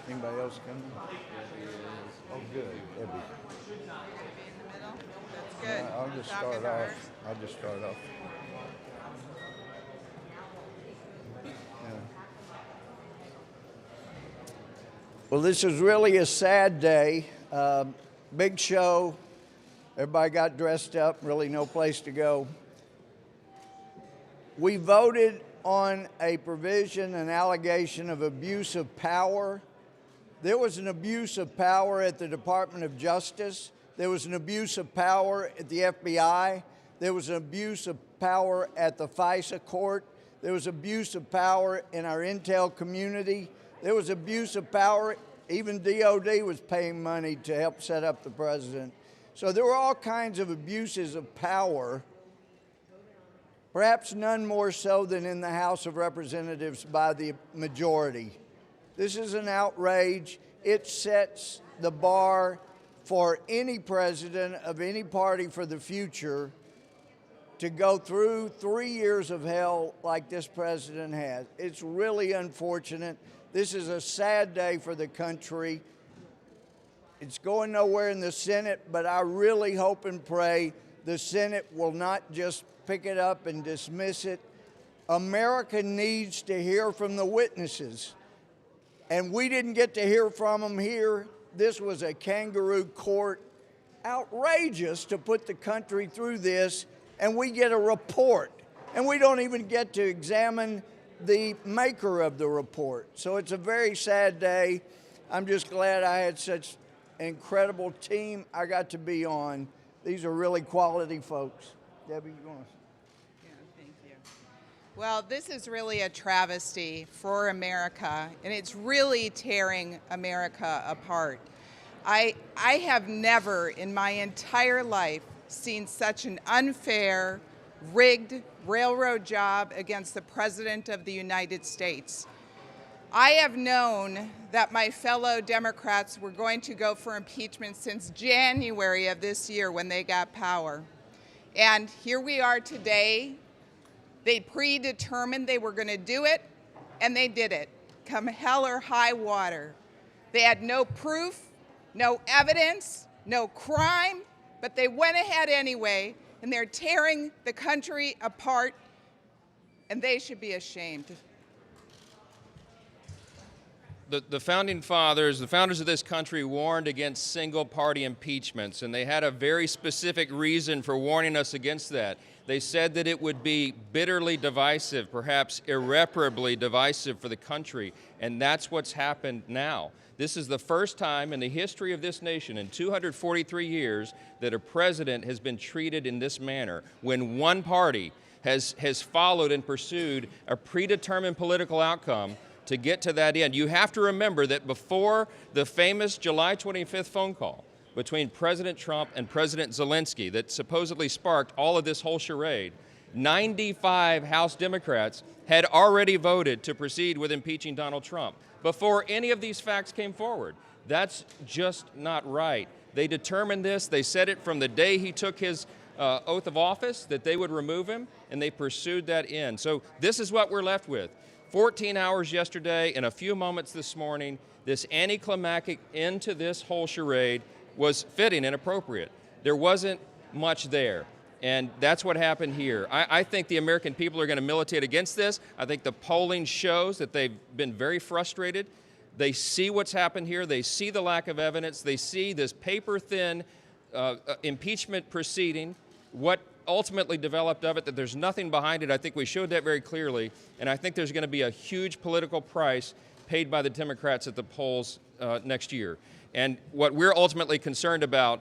Anybody else coming? Oh, good. Debbie. Maybe in the middle. That's good. I'll just Talking start to her. off. I'll just start off. Yeah. Well, this is really a sad day. Big show. Everybody got dressed up. Really no place to go. We voted on a provision, an allegation of abuse of power. There was an abuse of power at the Department of Justice. There was an abuse of power at the FBI. There was an abuse of power at the FISA court. There was abuse of power in our intel community. There was abuse of power. Even DOD was paying money to help set up the president. So there were all kinds of abuses of power, perhaps none more so than in the House of Representatives by the majority. This is an outrage. It sets the bar for any president of any party for the future to go through 3 years of hell like this president has. It's really unfortunate. This is a sad day for the country. It's going nowhere in the Senate, but I really hope and pray the Senate will not just pick it up and dismiss it. America needs to hear from the witnesses. And we didn't get to hear from them here. This was a kangaroo court. Outrageous to put the country through this, and we get a report. And we don't even get to examine the maker of the report. So it's a very sad day. I'm just glad I had such an incredible team I got to be on. These are really quality folks. Debbie, you want to? Well, this is really a travesty for America, and it's really tearing America apart. I have never in my entire life seen such an unfair, rigged railroad job against the President of the United States. I have known that my fellow Democrats were going to go for impeachment since January of this year when they got power. And here we are today. They predetermined they were going to do it, and they did it, come hell or high water. They had no proof, no evidence, no crime, but they went ahead anyway, and they're tearing the country apart, and they should be ashamed. The founding fathers, the founders of this country, warned against single-party impeachments, and they had a very specific reason for warning us against that. They said that it would be bitterly divisive, perhaps irreparably divisive for the country, and that's what's happened now. This is the first time in the history of this nation, in 243 years, that a president has been treated in this manner, when one party has followed and pursued a predetermined political outcome to get to that end. You have to remember that before the famous July 25th phone call between President Trump and President Zelensky that supposedly sparked all of this whole charade, 95 House Democrats had already voted to proceed with impeaching Donald Trump before any of these facts came forward. That's just not right. They determined this. They said it from the day he took his oath of office that they would remove him, and they pursued that end. So this is what we're left with. 14 hours yesterday and a few moments this morning, this anticlimactic end to this whole charade was fitting and appropriate. There wasn't much there, and that's what happened here. I think the American people are going to militate against this. I think the polling shows that they've been very frustrated. They see what's happened here. They see the lack of evidence. They see this paper-thin impeachment proceeding, what ultimately developed of it, that there's nothing behind it. I think we showed that very clearly, and I think there's going to be a huge political price paid by the Democrats at the polls next year. And what we're ultimately concerned about,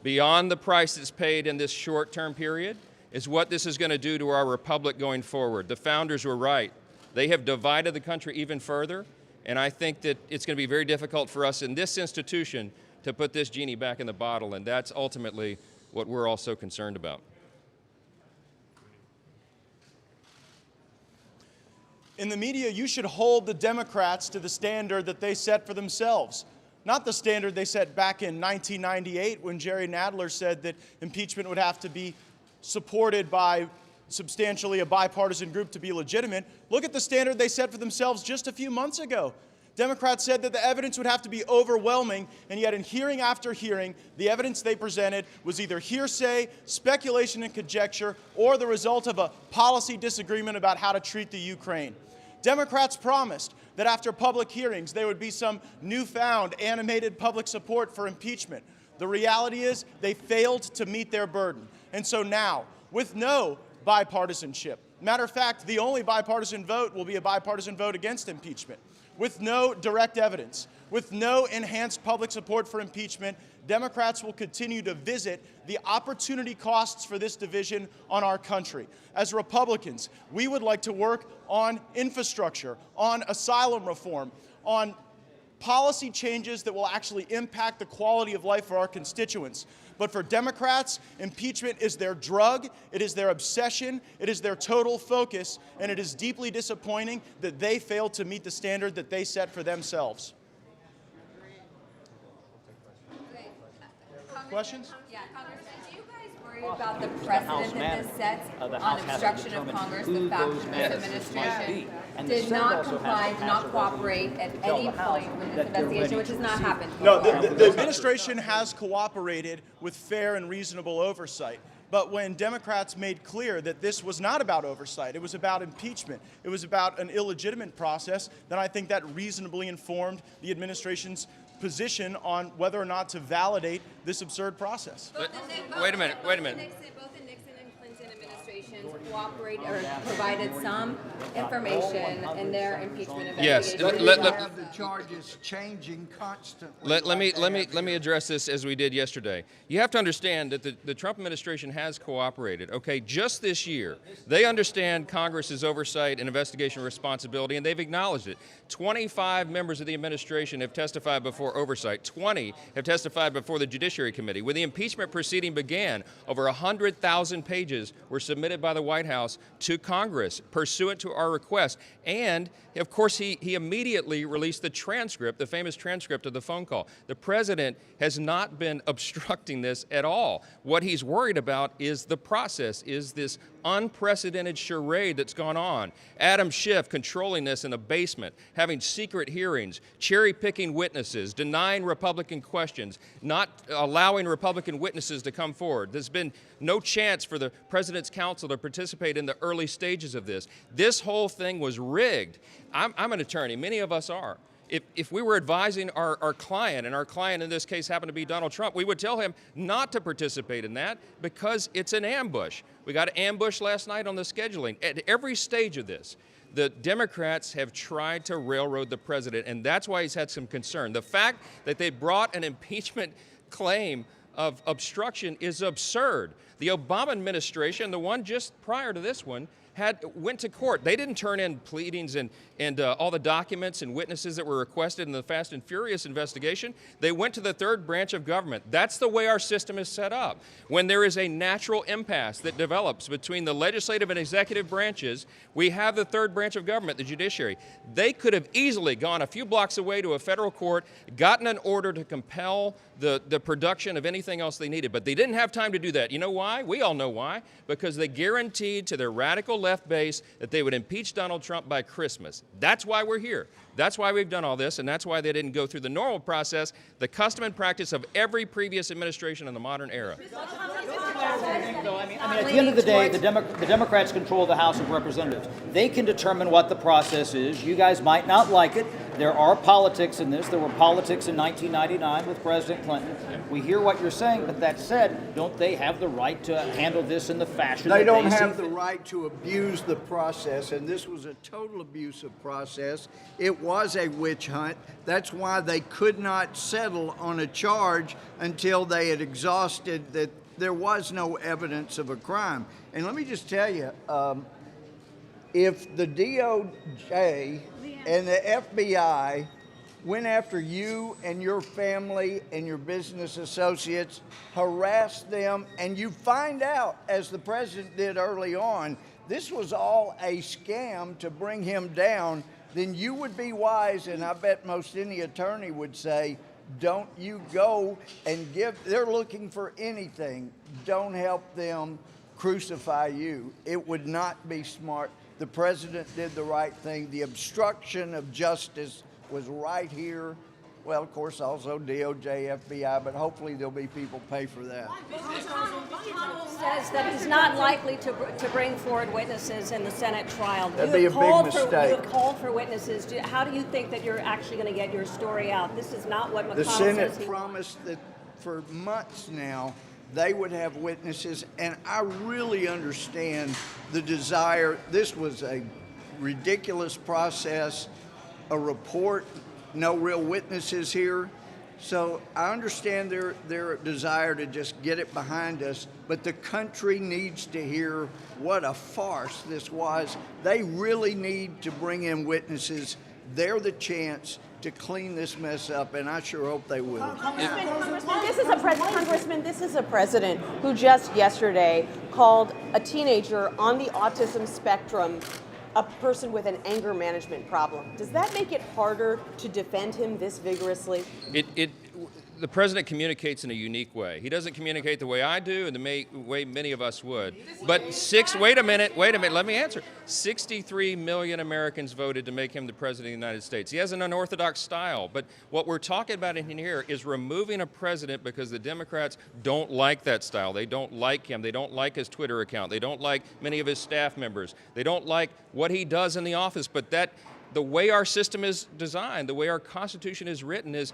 beyond the price that's paid in this short-term period, is what this is going to do to our republic going forward. The founders were right. They have divided the country even further, and I think that it's going to be very difficult for us in this institution to put this genie back in the bottle, and that's ultimately what we're all so concerned about. In the media, you should hold the Democrats to the standard that they set for themselves, not the standard they set back in 1998 when Jerry Nadler said that impeachment would have to be supported by substantially a bipartisan group to be legitimate. Look at the standard they set for themselves just a few months ago. Democrats said that the evidence would have to be overwhelming, and yet in hearing after hearing, the evidence they presented was either hearsay, speculation and conjecture, or the result of a policy disagreement about how to treat the Ukraine. Democrats promised that after public hearings, there would be some newfound animated public support for impeachment. The reality is they failed to meet their burden. And so now, with no bipartisanship, matter of fact, the only bipartisan vote will be a bipartisan vote against impeachment. With no direct evidence, with no enhanced public support for impeachment, Democrats will continue to visit the opportunity costs for this division on our country. As Republicans, we would like to work on infrastructure, on asylum reform, on policy changes that will actually impact the quality of life for our constituents. But for Democrats, impeachment is their drug, it is their obsession, it is their total focus, and it is deeply disappointing that they failed to meet the standard that they set for themselves. Questions? Yeah, Congressman, do you guys worry about the precedent that this sets on obstruction of Congress, the fact that this administration did not comply, did not cooperate at any point with this investigation, which has not happened No, before? the administration has cooperated with fair and reasonable oversight. But when Democrats made clear that this was not about oversight, it was about impeachment, it was about an illegitimate process, then I think that reasonably informed the administration's position on whether or not to validate this absurd process. Wait a minute. Both the Nixon and Clinton administrations cooperated or provided some information in their impeachment Yes. investigation. Let- have the charges changing constantly. Let like me address this as we did yesterday. You have to understand that the Trump administration has cooperated. Okay, just this year, they understand Congress's oversight and investigation responsibility, and they've acknowledged it. 25 members of the administration have testified before oversight. 20 have testified before the Judiciary Committee. When the impeachment proceeding began, over 100,000 pages were submitted by the White House to Congress pursuant to our request. And, of course, he immediately released the transcript, the famous transcript of the phone call. The president has not been obstructing this at all. What he's worried about is the process, is this unprecedented charade that's gone on. Adam Schiff controlling this in a basement, having secret hearings, cherry-picking witnesses, denying Republican questions, not allowing Republican witnesses to come forward. There's been no chance for the President's counsel to participate in the early stages of this. This whole thing was rigged. I'm an attorney. Many of us are. If we were advising our client, and our client in this case happened to be Donald Trump, we would tell him not to participate in that because it's an ambush. We got an ambush last night on the scheduling. At every stage of this, the Democrats have tried to railroad the president, and that's why he's had some concern. The fact that they brought an impeachment claim of obstruction is absurd. The Obama administration, the one just prior to this one, went to court. They didn't turn in pleadings and all the documents and witnesses that were requested in the Fast and Furious investigation. They went to the third branch of government. That's the way our system is set up. When there is a natural impasse that develops between the legislative and executive branches, we have the third branch of government, the judiciary. They could have easily gone a few blocks away to a federal court, gotten an order to compel the production of anything else they needed, but they didn't have time to do that. You know why? We all know why. Because they guaranteed to their radical left base that they would impeach Donald Trump by Christmas. That's why we're here. That's why we've done all this, and that's why they didn't go through the normal process, the custom and practice of every previous administration in the modern era. At the end of the day, the Democrats control the House of Representatives. They can determine what the process is. You guys might not like it. There are politics in this. There were politics in 1999 with President Clinton. We hear what you're saying, but that said, don't they have the right to handle this in the fashion They that don't see have the fit? right to abuse the process, and this was a total abusive process. It was a witch hunt. That's why they could not settle on a charge until they had exhausted that there was no evidence of a crime. And let me just tell you, if the DOJ and the FBI went after you and your family and your business associates, harassed them, and you find out, as the president did early on, this was all a scam to bring him down, then you would be wise, and I bet most any attorney would say, don't you go and they're looking for anything. Don't help them crucify you. It would not be smart. The president did the right thing. The obstruction of justice was right here. Well, of course, also DOJ, FBI, but hopefully there'll be people pay for that. McConnell says that he's not likely to bring forward witnesses in the Senate trial. That'd be a big mistake. You have called for witnesses. How do you think that you're actually going to get your story out? This is not what McConnell The says Senate he promised that for months now they would have witnesses, and I really understand the desire. This was a ridiculous process, a report, no real witnesses here. So I understand their desire to just get it behind us, but the country needs to hear what a farce this was. They really need to bring in witnesses. They're the chance to clean this mess up, and I sure hope they will. Congressman, this is a president who just yesterday called a teenager on the autism spectrum a person with an anger management problem. Does that make it harder to defend him this vigorously? The president communicates in a unique way. He doesn't communicate the way I do and the way many of us would. But wait a minute, let me answer. 63 million Americans voted to make him the president of the United States. He has an unorthodox style, but what we're talking about in here is removing a president because the Democrats don't like that style. They don't like him. They don't like his Twitter account. They don't like many of his staff members. They don't like what he does in the office, but the way our system is designed, the way our Constitution is written, is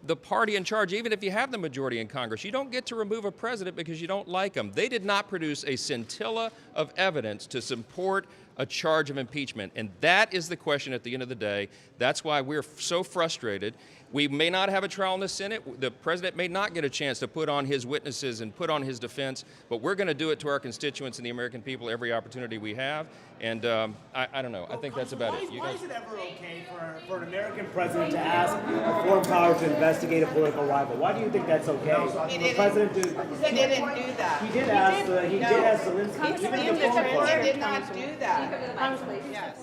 the party in charge. Even if you have the majority in Congress, you don't get to remove a president because you don't like him. They did not produce a scintilla of evidence to support a charge of impeachment. And that is the question at the end of the day. That's why we're so frustrated. We may not have a trial in the Senate. The president may not get a chance to put on his witnesses and put on his defense, but we're going to do it to our constituents and the American people every opportunity we have. And I don't know. I think that's about it. Why is it ever okay for an American president to ask a foreign power to investigate a political rival? Why do you think that's okay? He didn't, president he didn't do that. He did ask Zelensky. He did not do that. Yes.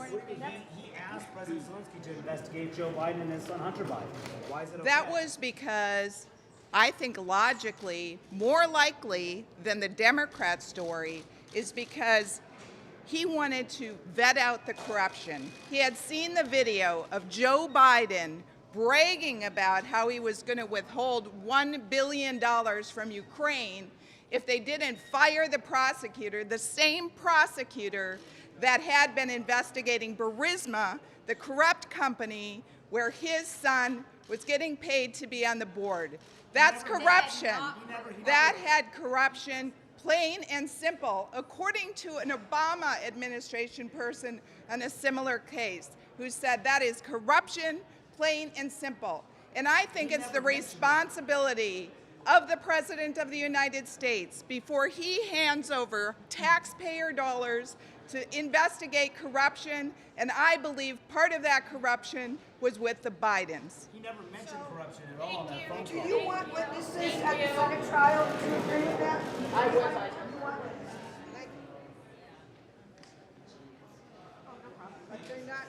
He asked President Zelensky to investigate Joe Biden and his son Hunter Biden. Why is it okay? That was because I think logically, more likely than the Democrat story, is because he wanted to vet out the corruption. He had seen the video of Joe Biden bragging about how he was going to withhold $1 billion from Ukraine if they didn't fire the prosecutor, the same prosecutor that had been investigating Burisma, the corrupt company where his son was getting paid to be on the board. That's corruption. That had corruption, plain and simple, according to an Obama administration person on a similar case who said that is corruption, plain and simple. And I think it's the responsibility of the President of the United States, before he hands over taxpayer dollars to investigate corruption, and I believe part of that corruption was with the Bidens. He never mentioned corruption at all on that phone call. Do you want witnesses at the Senate trial? Do you agree with that? I would. But they're not